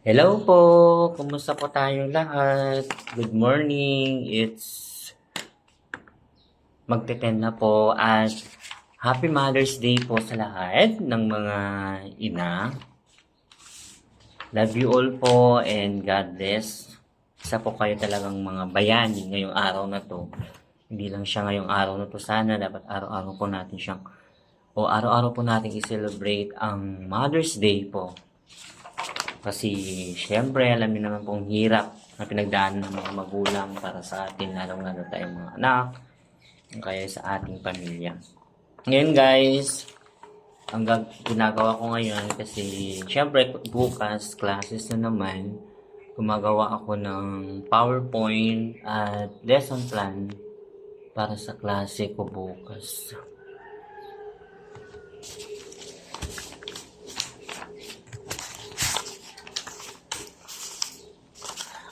Hello po! Kumusta po tayong lahat? Good morning! It's magte-10 na po at Happy Mother's Day po sa lahat ng mga ina. Love you all po and God bless. Isa po kayo talagang mga bayani ngayong araw na to. Hindi lang siya ngayong araw na to. Sana dapat araw-araw po natin siyang araw-araw po natin i-celebrate ang Mother's Day po. Kasi syempre alam niyo naman pong hirap na pinagdaanan ng mga magulang para sa atin, lalong-lalo tayong mga anak, kaya sa ating pamilya. Ngayon guys, ang ginagawa ko ngayon kasi syempre bukas classes na naman, gumagawa ako ng PowerPoint at lesson plan para sa klase ko bukas.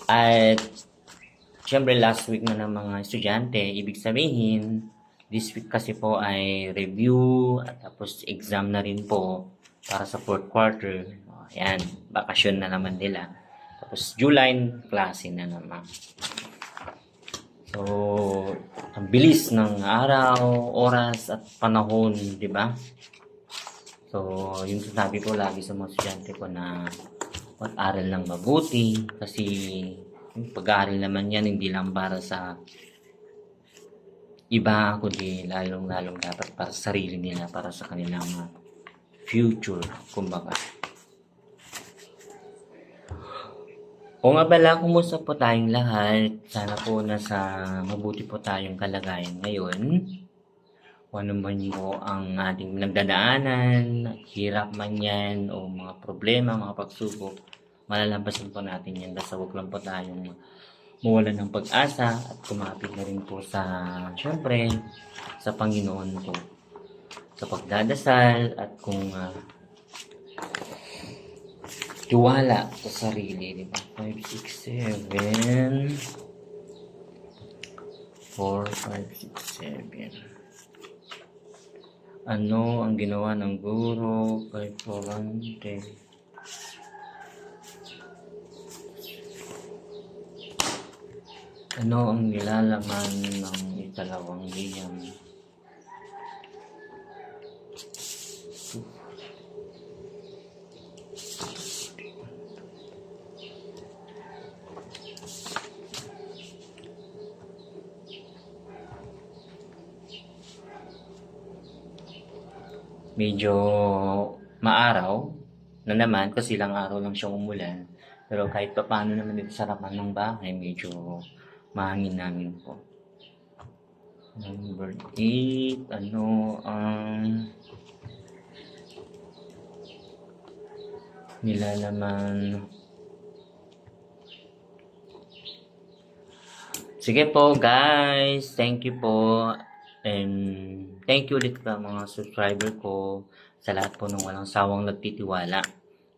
At syempre last week na ng mga estudyante, ibig sabihin, this week kasi po ay review at tapos exam na rin po para sa fourth quarter. Ayan, bakasyon na naman nila. Tapos July, klase na naman. So, ang bilis ng araw, oras at panahon, di ba? So, yung sabi ko lagi sa mga estudyante ko na mag-aral ng mabuti kasi yung pag-aaral naman yan hindi lang para sa iba, kundi lalong-lalong dapat para sa sarili nila, para sa kanilang future, kumbaga. O nga pala, kumusta po tayong lahat? Sana po nasa mabuti po tayong kalagayan ngayon. Kung ano man po ang ating nagdadaanan, hirap man yan, o mga problema, mga pagsubok, malalampasan po natin yan. Basta huwag lang po tayong mawalan ng pag-asa at kumapit na rin po sa, syempre, sa Panginoon po. Sa pagdadasal at kung tiwala sa sarili, di ba? 5, 6, 7, 4, 5, 6, 7. Ano ang ginawa ng guro kay Florante? Ano ang nilalaman ng ikalawang liyam? Medyo maaraw na naman kasi ilang araw lang siyang umulan. Pero kahit pa paano naman dito sa harapan ng bahay, medyo mahangin namin po. Number 8, ano ang nilalaman? Sige po guys, thank you po. And thank you ulit sa mga subscriber ko, sa lahat po ng walang sawang nagtitiwala.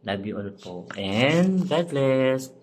Love you all po. And God bless.